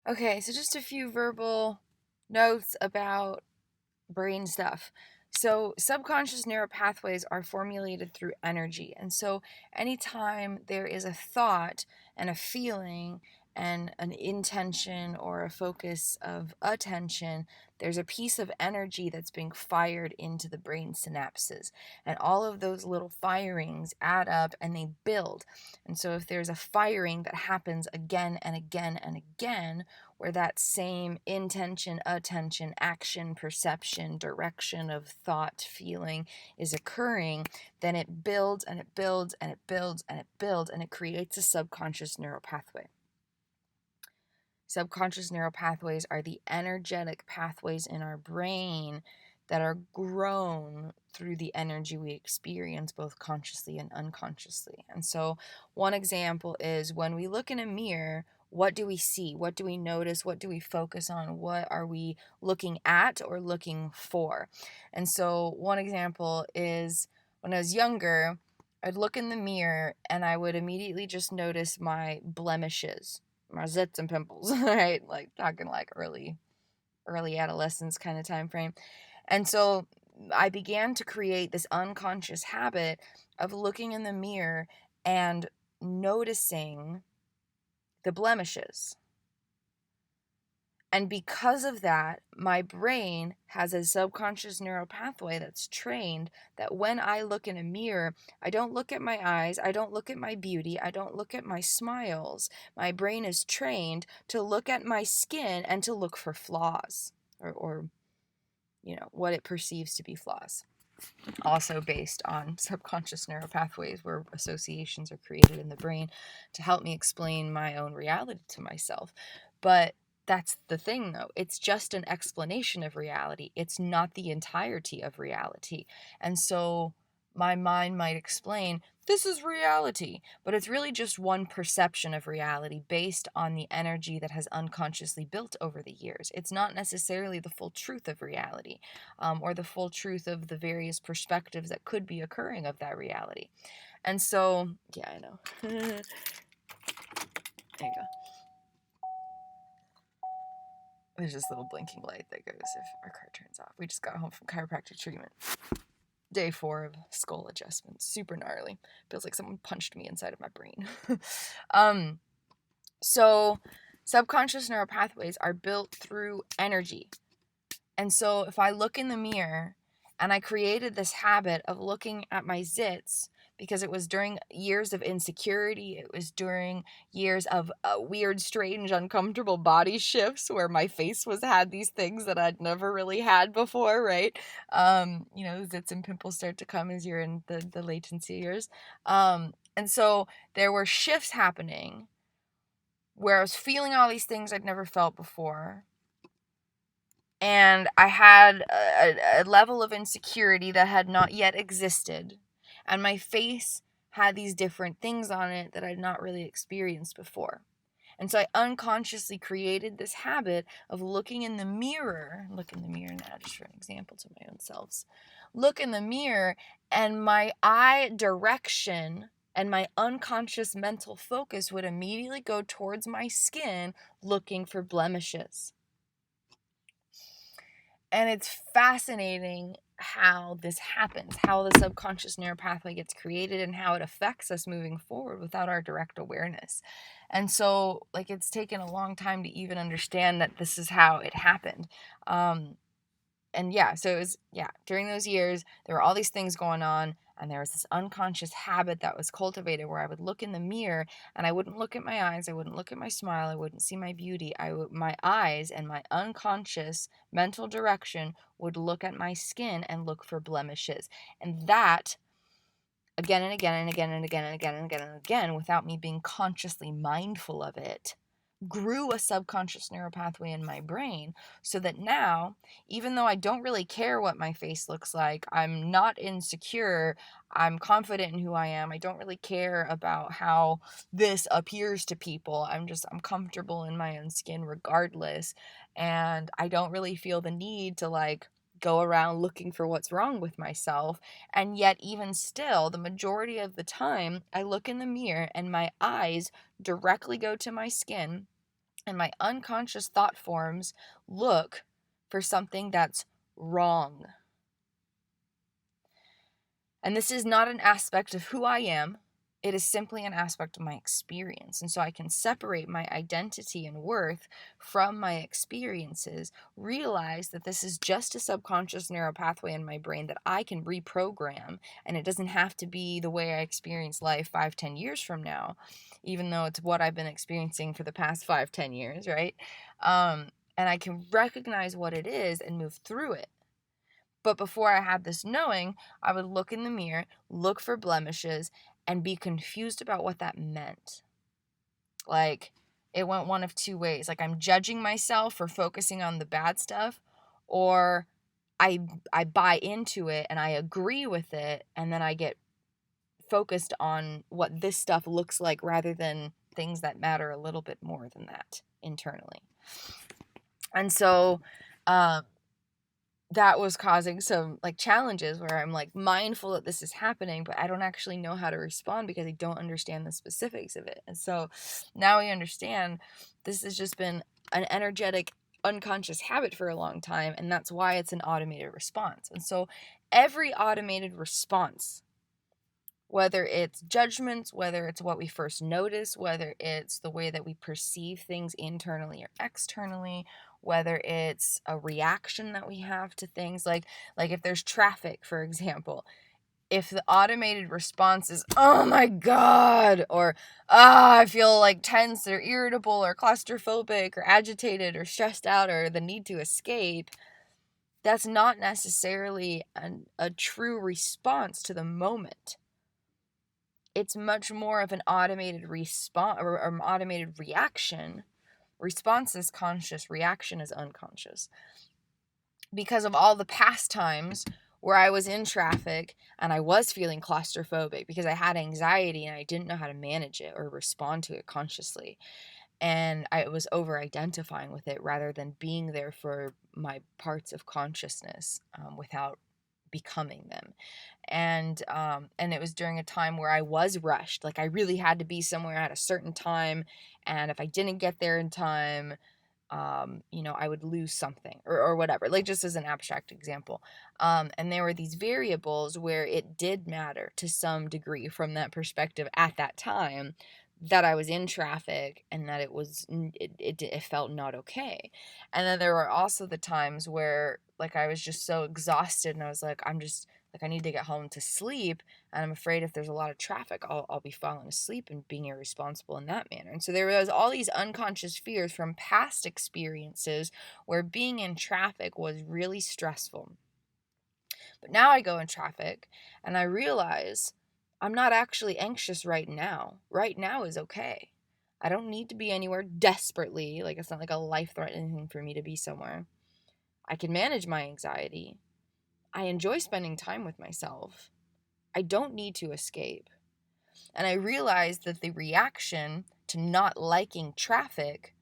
Okay, so just a few verbal notes about brain stuff. So, subconscious neuropathways are formulated through energy. And so, anytime there is a thought and a feeling and an intention or a focus of attention, there's a piece of energy that's being fired into the brain synapses. And all of those little firings add up and they build. And so, if there's a firing that happens again and again and again, where that same intention, attention, action, perception, direction of thought, feeling is occurring, then it builds and it builds and it builds and it builds and it creates a subconscious neuropathway. Subconscious neuropathways are the energetic pathways in our brain that are grown through the energy we experience both consciously and unconsciously. And so, one example is when we look in a mirror, what do we see? What do we notice? What do we focus on? What are we looking at or looking for? And so, one example is when I was younger, I'd look in the mirror and I would immediately just notice my blemishes, my zits and pimples, right? Like talking like early adolescence kind of time frame. And so I began to create this unconscious habit of looking in the mirror and noticing the blemishes. And because of that, my brain has a subconscious neural pathway that's trained that when I look in a mirror, I don't look at my eyes, I don't look at my beauty, I don't look at my smiles. My brain is trained to look at my skin and to look for flaws or what it perceives to be flaws. Also based on subconscious neural pathways where associations are created in the brain to help me explain my own reality to myself. But that's the thing, though. It's just an explanation of reality. It's not the entirety of reality. And so my mind might explain, this is reality, but it's really just one perception of reality based on the energy that has unconsciously built over the years. It's not necessarily the full truth of reality, or the full truth of the various perspectives that could be occurring of that reality. And so, yeah, I know. There you go. There's this little blinking light that goes if our car turns off. We just got home from chiropractic treatment. Day 4 of skull adjustment. Super gnarly. Feels like someone punched me inside of my brain. So subconscious neural pathways are built through energy. And so if I look in the mirror and I created this habit of looking at my zits because it was during years of insecurity, it was during years of weird, strange, uncomfortable body shifts where my face had these things that I'd never really had before, right? Zits and pimples start to come as you're in the latency years. And so there were shifts happening where I was feeling all these things I'd never felt before. And I had a level of insecurity that had not yet existed. And my face had these different things on it that I'd not really experienced before. And so I unconsciously created this habit of looking in the mirror. Look in the mirror now, just for an example to my own selves. Look in the mirror, and my eye direction and my unconscious mental focus would immediately go towards my skin looking for blemishes. And it's fascinating how this happens, how the subconscious neural pathway gets created and how it affects us moving forward without our direct awareness. And so, it's taken a long time to even understand that this is how it happened. So it was, during those years, there were all these things going on, and there was this unconscious habit that was cultivated where I would look in the mirror and I wouldn't look at my eyes, I wouldn't look at my smile, I wouldn't see my beauty. My eyes and my unconscious mental direction would look at my skin and look for blemishes. And that, again and again and again and again and again and again and again, without me being consciously mindful of it, grew a subconscious neural pathway in my brain so that now, even though I don't really care what my face looks like, I'm not insecure, I'm confident in who I am, I don't really care about how this appears to people, I'm comfortable in my own skin regardless, and I don't really feel the need to go around looking for what's wrong with myself. And yet, even still, the majority of the time, I look in the mirror and my eyes directly go to my skin And my unconscious thought forms look for something that's wrong. And this is not an aspect of who I am. It is simply an aspect of my experience. And so I can separate my identity and worth from my experiences, realize that this is just a subconscious neuropathway in my brain that I can reprogram. And it doesn't have to be the way I experience life 5-10 years from now, even though it's what I've been experiencing for the past 5-10 years, right? And I can recognize what it is and move through it. But before I had this knowing, I would look in the mirror, look for blemishes, and be confused about what that meant. Like, it went one of two ways. Like, I'm judging myself for focusing on the bad stuff, or I buy into it and I agree with it, and then I get focused on what this stuff looks like rather than things that matter a little bit more than that internally. And so, that was causing some like challenges where I'm like mindful that this is happening, but I don't actually know how to respond because I don't understand the specifics of it. And so now we understand this has just been an energetic unconscious habit for a long time, and that's why it's an automated response. And so every automated response, whether it's judgments, whether it's what we first notice, whether it's the way that we perceive things internally or externally, whether it's a reaction that we have to things like if there's traffic, for example, if the automated response is, oh my God, or, I feel like tense or irritable or claustrophobic or agitated or stressed out or the need to escape, that's not necessarily a true response to the moment. It's much more of an automated response or an automated reaction. Response is conscious, reaction is unconscious. Because of all the past times where I was in traffic and I was feeling claustrophobic because I had anxiety and I didn't know how to manage it or respond to it consciously. And I was over-identifying with it rather than being there for my parts of consciousness without becoming them. And it was during a time where I was rushed. Like I really had to be somewhere at a certain time, and if I didn't get there in time, I would lose something or whatever, like just as an abstract example. And there were these variables where it did matter to some degree from that perspective at that time that I was in traffic and that it felt not okay. And then there were also the times where like I was just so exhausted and I was like, I need to get home to sleep, and I'm afraid if there's a lot of traffic, I'll be falling asleep and being irresponsible in that manner. And so there was all these unconscious fears from past experiences where being in traffic was really stressful. But now I go in traffic and I realize I'm not actually anxious right now. Right now is okay. I don't need to be anywhere desperately. Like it's not like a life-threatening thing for me to be somewhere. I can manage my anxiety. I enjoy spending time with myself. I don't need to escape. And I realized that the reaction to not liking traffic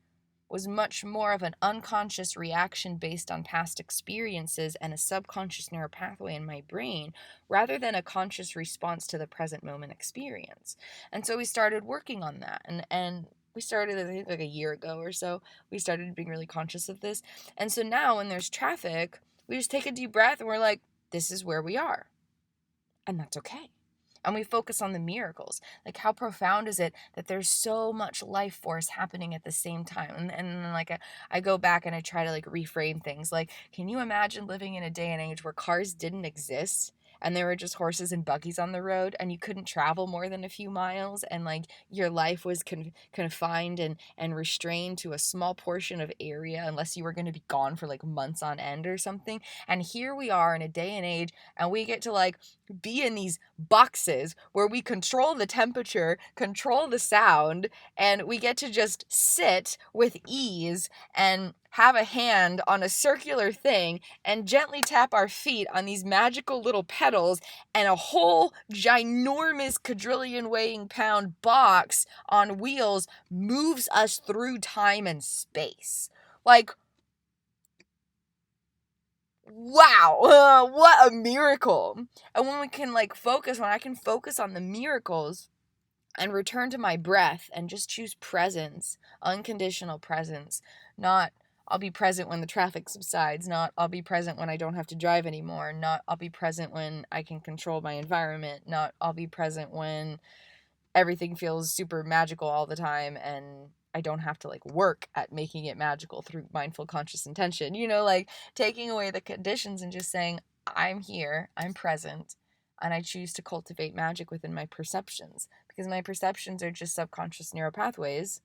was much more of an unconscious reaction based on past experiences and a subconscious neuropathway in my brain rather than a conscious response to the present moment experience. And so we started working on that. And we started, I think, like a year ago or so. We started being really conscious of this. And so now when there's traffic, we just take a deep breath and we're like, this is where we are. And that's okay. And we focus on the miracles. Like, how profound is it that there's so much life force happening at the same time? And like, I go back and I try to like reframe things. Like, can you imagine living in a day and age where cars didn't exist? And there were just horses and buggies on the road, and you couldn't travel more than a few miles, and like your life was confined and restrained to a small portion of area unless you were going to be gone for like months on end or something. And here we are in a day and age, and we get to like be in these boxes where we control the temperature, control the sound, and we get to just sit with ease and have a hand on a circular thing and gently tap our feet on these magical little pedals, and a whole ginormous quadrillion weighing pound box on wheels moves us through time and space. Like, wow, what a miracle. And when I can focus on the miracles and return to my breath and just choose presence, unconditional presence, not I'll be present when the traffic subsides, not I'll be present when I don't have to drive anymore, not I'll be present when I can control my environment, not I'll be present when everything feels super magical all the time and I don't have to like work at making it magical through mindful conscious intention. Like taking away the conditions and just saying, I'm here, I'm present, and I choose to cultivate magic within my perceptions, because my perceptions are just subconscious neuropathways.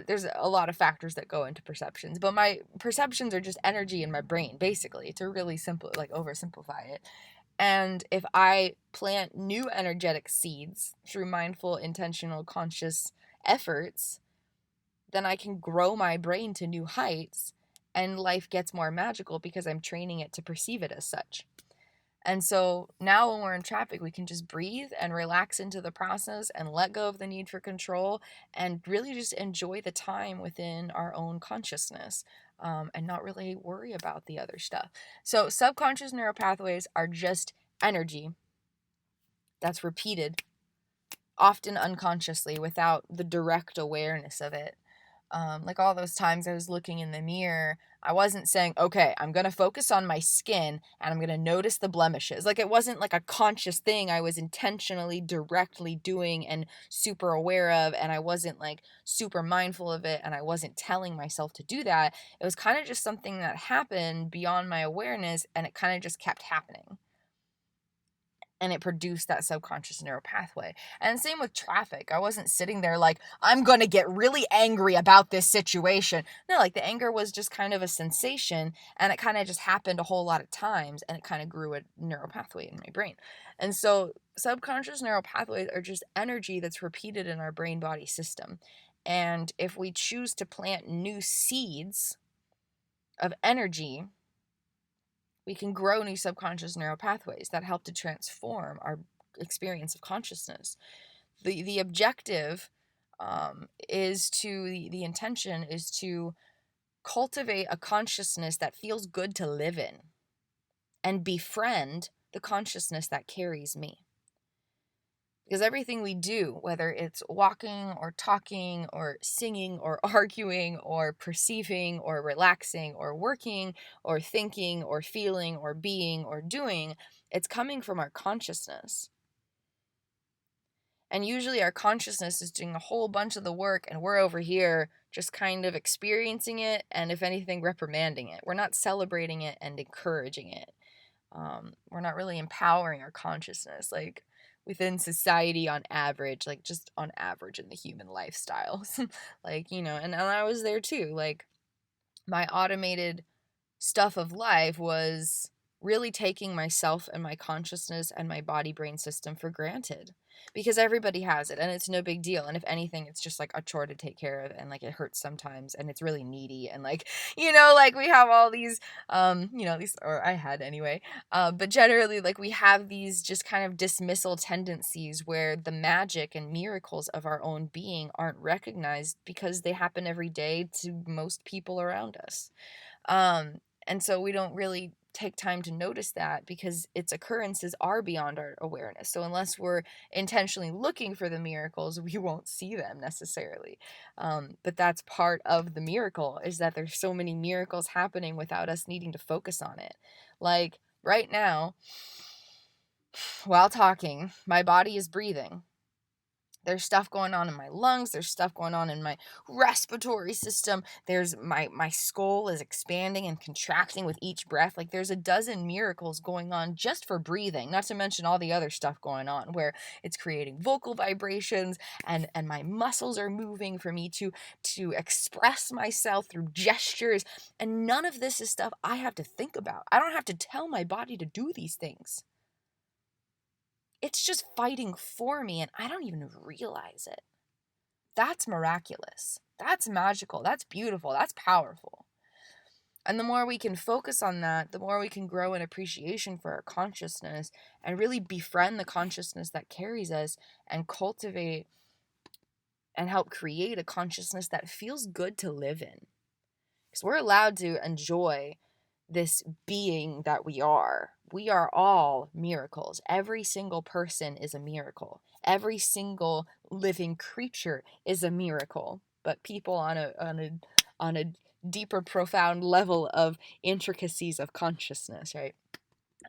There's a lot of factors that go into perceptions, but my perceptions are just energy in my brain, basically, to really simple, like oversimplify it. And if I plant new energetic seeds through mindful, intentional, conscious efforts, then I can grow my brain to new heights and life gets more magical because I'm training it to perceive it as such. And so now when we're in traffic, we can just breathe and relax into the process and let go of the need for control and really just enjoy the time within our own consciousness, and not really worry about the other stuff. So subconscious neuropathways are just energy that's repeated, often unconsciously, without the direct awareness of it. Like all those times I was looking in the mirror, I wasn't saying, okay, I'm going to focus on my skin and I'm going to notice the blemishes. Like it wasn't like a conscious thing I was intentionally directly doing and super aware of, and I wasn't like super mindful of it, and I wasn't telling myself to do that. It was kind of just something that happened beyond my awareness, and it kind of just kept happening. And it produced that subconscious neuropathway. And same with traffic. I wasn't sitting there like, I'm going to get really angry about this situation. No, like the anger was just kind of a sensation, and it kind of just happened a whole lot of times, and it kind of grew a neuropathway in my brain. And so subconscious neuropathways are just energy that's repeated in our brain body system. And if we choose to plant new seeds of energy, we can grow new subconscious neuropathways that help to transform our experience of consciousness. The objective, the intention is to cultivate a consciousness that feels good to live in and befriend the consciousness that carries me. Because everything we do, whether it's walking or talking or singing or arguing or perceiving or relaxing or working or thinking or feeling or being or doing, it's coming from our consciousness. And usually our consciousness is doing a whole bunch of the work, and we're over here just kind of experiencing it and, if anything, reprimanding it. We're not celebrating it and encouraging it. We're not really empowering our consciousness, like within society on average, like just on average in the human lifestyles. Like, and I was there too. Like my automated stuff of life was really taking myself and my consciousness and my body brain system for granted, because everybody has it and it's no big deal, and if anything it's just like a chore to take care of, and like it hurts sometimes and it's really needy, and like like we have all these these, or I had anyway, but generally like we have these just kind of dismissal tendencies where the magic and miracles of our own being aren't recognized because they happen every day to most people around us. And so we don't really take time to notice that because its occurrences are beyond our awareness. So unless we're intentionally looking for the miracles, we won't see them necessarily. But that's part of the miracle, is that there's so many miracles happening without us needing to focus on it. Like right now, while talking, my body is breathing. There's stuff going on in my lungs. There's stuff going on in my respiratory system. There's my skull is expanding and contracting with each breath. Like there's a dozen miracles going on just for breathing, not to mention all the other stuff going on where it's creating vocal vibrations, and my muscles are moving for me to express myself through gestures. And none of this is stuff I have to think about. I don't have to tell my body to do these things. It's just fighting for me, and I don't even realize it. That's miraculous. That's magical. That's beautiful. That's powerful. And the more we can focus on that, the more we can grow an appreciation for our consciousness and really befriend the consciousness that carries us and cultivate and help create a consciousness that feels good to live in. Because we're allowed to enjoy this being that we are. We are all miracles. Every single person is a miracle. Every single living creature is a miracle. But people on a deeper, profound level of intricacies of consciousness, right?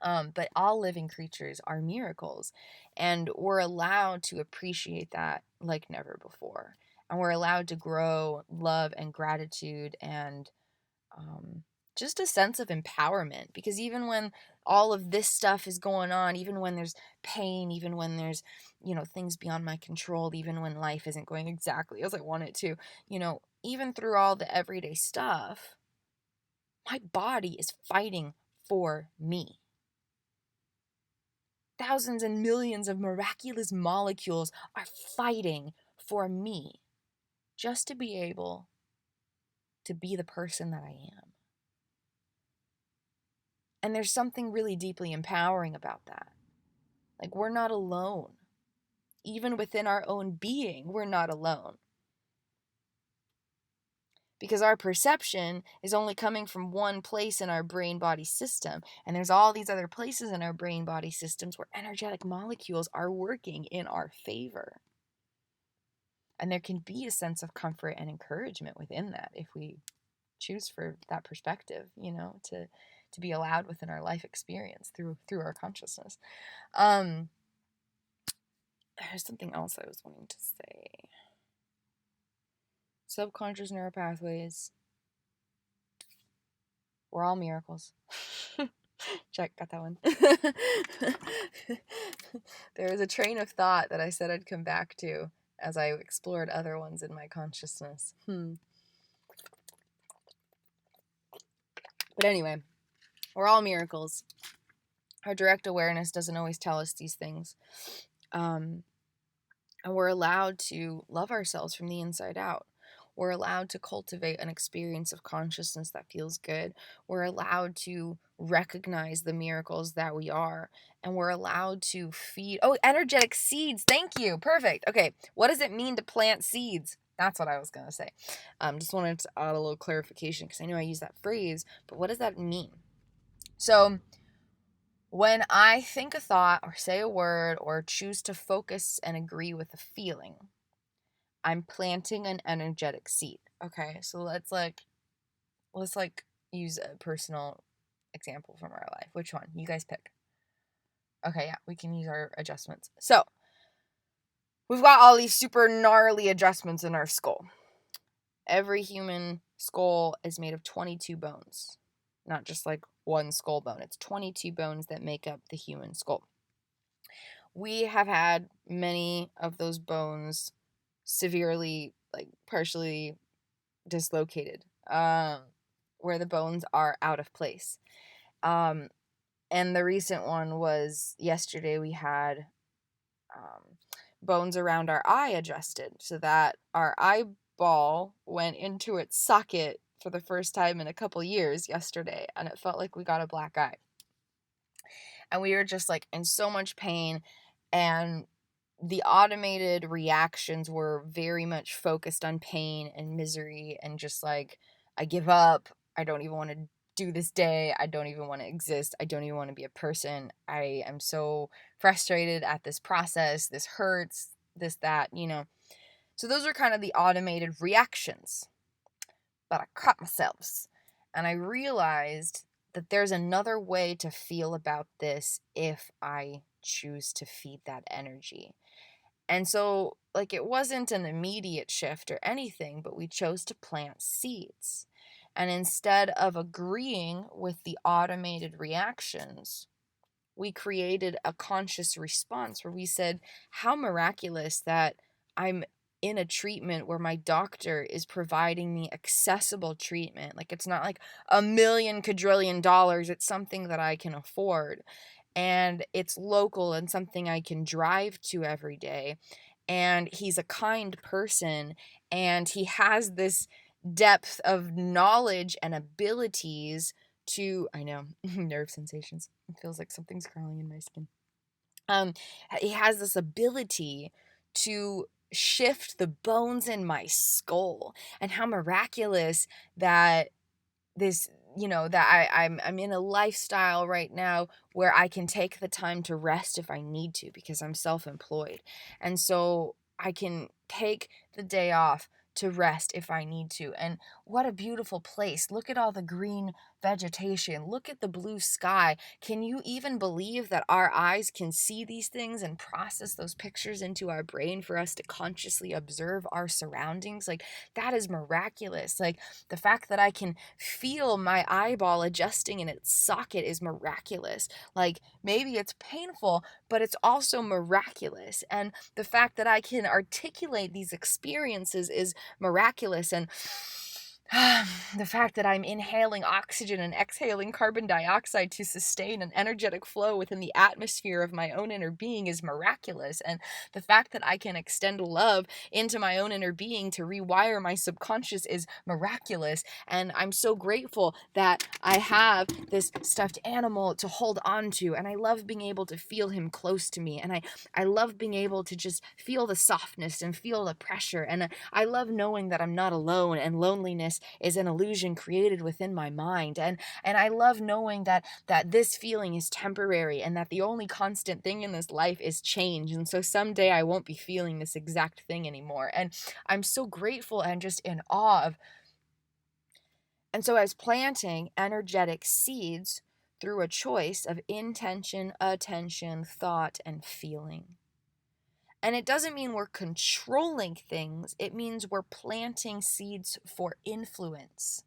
But all living creatures are miracles, and we're allowed to appreciate that like never before. And we're allowed to grow love and gratitude and just a sense of empowerment, because even when all of this stuff is going on, even when there's pain, even when there's, things beyond my control, even when life isn't going exactly as I want it to, even through all the everyday stuff, my body is fighting for me. Thousands and millions of miraculous molecules are fighting for me just to be able to be the person that I am. And there's something really deeply empowering about that. Like, we're not alone. Even within our own being, we're not alone. Because our perception is only coming from one place in our brain-body system. And there's all these other places in our brain-body systems where energetic molecules are working in our favor. And there can be a sense of comfort and encouragement within that if we choose for that perspective, to be allowed within our life experience through our consciousness. There's something else I was wanting to say. Subconscious neuropathways. We're all miracles. Check, got that one. There was a train of thought that I said I'd come back to as I explored other ones in my consciousness. But anyway, we're all miracles. Our direct awareness doesn't always tell us these things. And we're allowed to love ourselves from the inside out. We're allowed to cultivate an experience of consciousness that feels good. We're allowed to recognize the miracles that we are. And we're allowed to feed. Oh, energetic seeds. Thank you. Perfect. Okay. What does it mean to plant seeds? That's what I was going to say. Just wanted to add a little clarification because I know I use that phrase, but what does that mean? So when I think a thought or say a word or choose to focus and agree with a feeling, I'm planting an energetic seed. Okay, so let's use a personal example from our life. Which one? You guys pick. Okay, yeah, we can use our adjustments. So we've got all these super gnarly adjustments in our skull. Every human skull is made of 22 bones. Not just like one skull bone. It's 22 bones that make up the human skull. We have had many of those bones severely, like partially dislocated, where the bones are out of place. And the recent one was yesterday. We had bones around our eye adjusted so that our eyeball went into its socket for the first time in a couple years yesterday, and it felt like we got a black eye. And we were just like in so much pain, and the automated reactions were very much focused on pain and misery and just like, I give up. I don't even want to do this day. I don't even want to exist. I don't even want to be a person. I am so frustrated at this process. This hurts, this, that, So those are kind of the automated reactions. But I caught myself and I realized that there's another way to feel about this if I choose to feed that energy. And so, like, it wasn't an immediate shift or anything, but we chose to plant seeds. And instead of agreeing with the automated reactions, we created a conscious response where we said, how miraculous that I'm in a treatment where my doctor is providing me accessible treatment. Like, it's not like $1 quadrillion. It's something that I can afford. And it's local and something I can drive to every day. And he's a kind person, and he has this depth of knowledge and abilities to, I know, nerve sensations. It feels like something's crawling in my skin. He has this ability to shift the bones in my skull, and how miraculous that this that I'm in a lifestyle right now where I can take the time to rest if I need to, because I'm self-employed. And so I can take the day off to rest if I need to. And what a beautiful place. Look at all the green vegetation. Look at the blue sky. Can you even believe that our eyes can see these things and process those pictures into our brain for us to consciously observe our surroundings? Like, that is miraculous. Like, the fact that I can feel my eyeball adjusting in its socket is miraculous. Like, maybe it's painful, but it's also miraculous. And the fact that I can articulate these experiences is miraculous. And the fact that I'm inhaling oxygen and exhaling carbon dioxide to sustain an energetic flow within the atmosphere of my own inner being is miraculous. And the fact that I can extend love into my own inner being to rewire my subconscious is miraculous. And I'm so grateful that I have this stuffed animal to hold on to. And I love being able to feel him close to me. And I love being able to just feel the softness and feel the pressure. And I love knowing that I'm not alone, and loneliness is an illusion created within my mind. And I love knowing that this feeling is temporary, and that the only constant thing in this life is change. And so someday I won't be feeling this exact thing anymore. And I'm so grateful and just in awe of. And so as planting energetic seeds through a choice of intention, attention, thought, and feeling. And it doesn't mean we're controlling things. It means we're planting seeds for influence.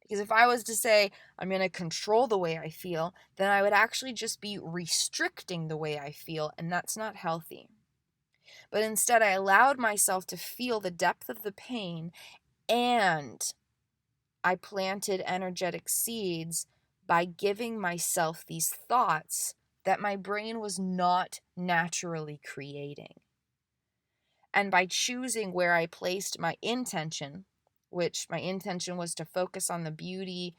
Because if I was to say, I'm going to control the way I feel, then I would actually just be restricting the way I feel, and that's not healthy. But instead, I allowed myself to feel the depth of the pain, and I planted energetic seeds by giving myself these thoughts that my brain was not naturally creating. And by choosing where I placed my intention, which my intention was to focus on the beauty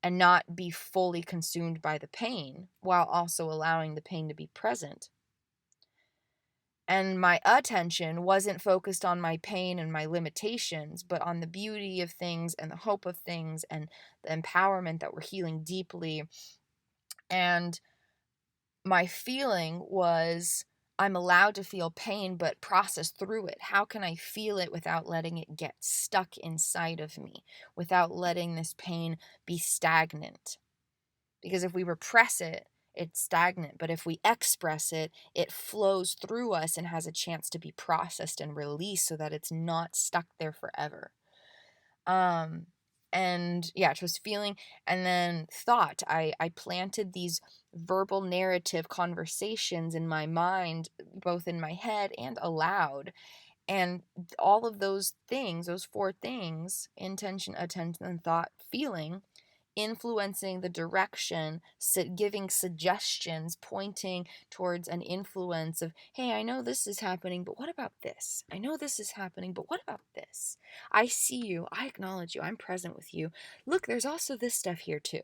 and not be fully consumed by the pain, while also allowing the pain to be present. And my attention wasn't focused on my pain and my limitations, but on the beauty of things and the hope of things and the empowerment that we're healing deeply. And my feeling was, I'm allowed to feel pain, but process through it. How can I feel it without letting it get stuck inside of me, without letting this pain be stagnant? Because if we repress it, it's stagnant. But if we express it, it flows through us and has a chance to be processed and released so that it's not stuck there forever. And yeah, it was feeling. And then thought. I planted these verbal narrative conversations in my mind, both in my head and aloud. And all of those things, those four things, intention, attention, thought, feeling, influencing the direction, giving suggestions, pointing towards an influence of, hey, I know this is happening, but what about this? I know this is happening, but what about this? I see you. I acknowledge you. I'm present with you. Look, there's also this stuff here too.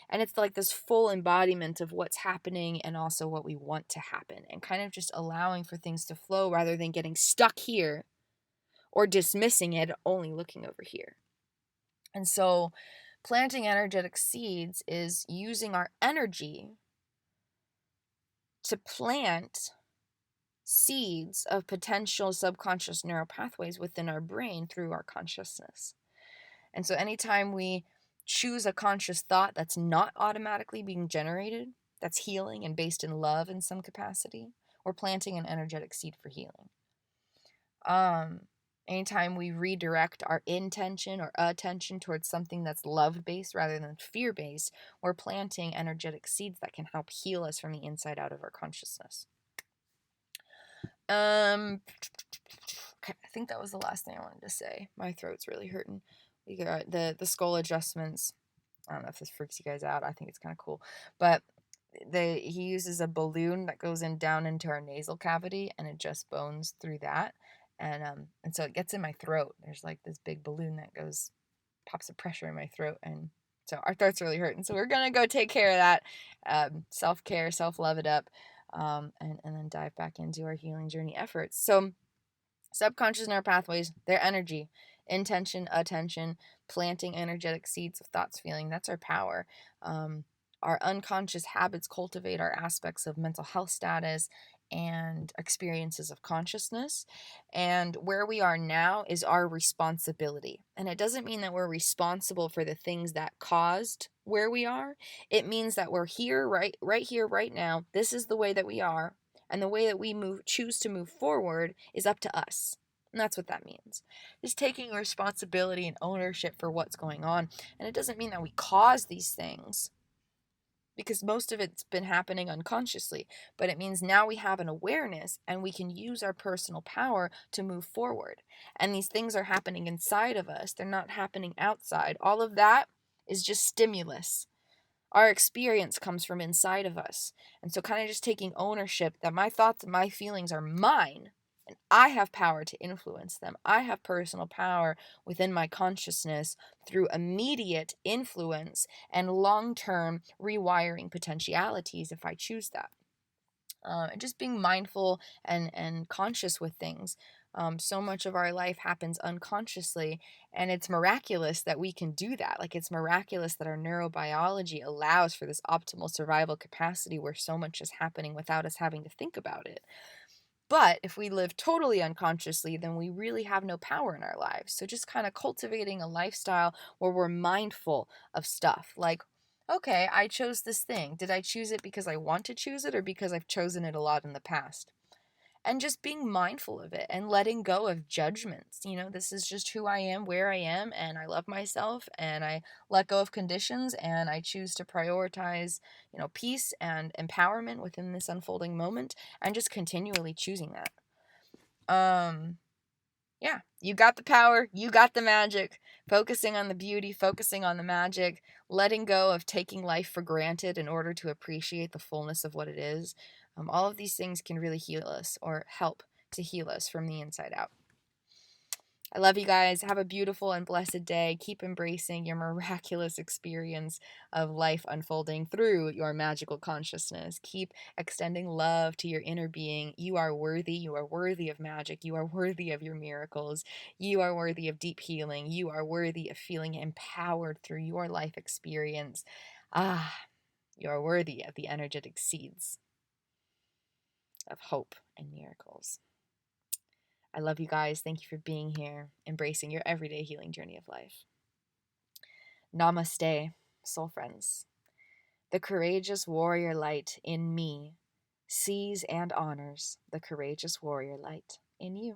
And it's like this full embodiment of what's happening and also what we want to happen, and kind of just allowing for things to flow rather than getting stuck here or dismissing it, only looking over here. And so planting energetic seeds is using our energy to plant seeds of potential subconscious neuropathways within our brain through our consciousness. And so anytime we choose a conscious thought that's not automatically being generated, that's healing and based in love in some capacity, we're planting an energetic seed for healing. Anytime we redirect our intention or attention towards something that's love-based rather than fear-based, we're planting energetic seeds that can help heal us from the inside out of our consciousness. Okay, I think that was the last thing I wanted to say. My throat's really hurting. We got the skull adjustments. I don't know if this freaks you guys out. I think it's kind of cool. But he uses a balloon that goes down into our nasal cavity and adjusts bones through that. And so it gets in my throat. There's like this big balloon that pops a pressure in my throat, and so our throat's really hurting. So we're gonna go take care of that, self-care, self-love it up, and then dive back into our healing journey efforts. So subconscious neuropathways, their energy Intention, attention, planting energetic seeds of thoughts, feeling, that's our power. Our unconscious habits cultivate our aspects of mental health status and experiences of consciousness. And where we are now is our responsibility. And it doesn't mean that we're responsible for the things that caused where we are. It means that we're here, right here, right now. This is the way that we are. And the way that we choose to move forward is up to us. And that's what that means. Is taking responsibility and ownership for what's going on. And it doesn't mean that we cause these things, because most of it's been happening unconsciously, but it means now we have an awareness and we can use our personal power to move forward. And these things are happening inside of us, they're not happening outside. All of that is just stimulus. Our experience comes from inside of us. And so, kind of just taking ownership that my thoughts and my feelings are mine, and I have power to influence them. I have personal power within my consciousness through immediate influence and long term rewiring potentialities if I choose that. And just being mindful and conscious with things. So much of our life happens unconsciously, and it's miraculous that we can do that. Like, it's miraculous that our neurobiology allows for this optimal survival capacity where so much is happening without us having to think about it. But if we live totally unconsciously, then we really have no power in our lives. So just kind of cultivating a lifestyle where we're mindful of stuff. Like, okay, I chose this thing. Did I choose it because I want to choose it, or because I've chosen it a lot in the past? And just being mindful of it and letting go of judgments. This is just who I am, where I am, and I love myself, and I let go of conditions, and I choose to prioritize, peace and empowerment within this unfolding moment, and just continually choosing that. Yeah, you got the power, you got the magic, focusing on the beauty, focusing on the magic, letting go of taking life for granted in order to appreciate the fullness of what it is. All of these things can really heal us, or help to heal us from the inside out. I love you guys. Have a beautiful and blessed day. Keep embracing your miraculous experience of life unfolding through your magical consciousness. Keep extending love to your inner being. You are worthy. You are worthy of magic. You are worthy of your miracles. You are worthy of deep healing. You are worthy of feeling empowered through your life experience. You are worthy of the energetic seeds of hope and miracles. I love you guys. Thank you for being here, embracing your everyday healing journey of life. Namaste, soul friends. The courageous warrior light in me sees and honors the courageous warrior light in you.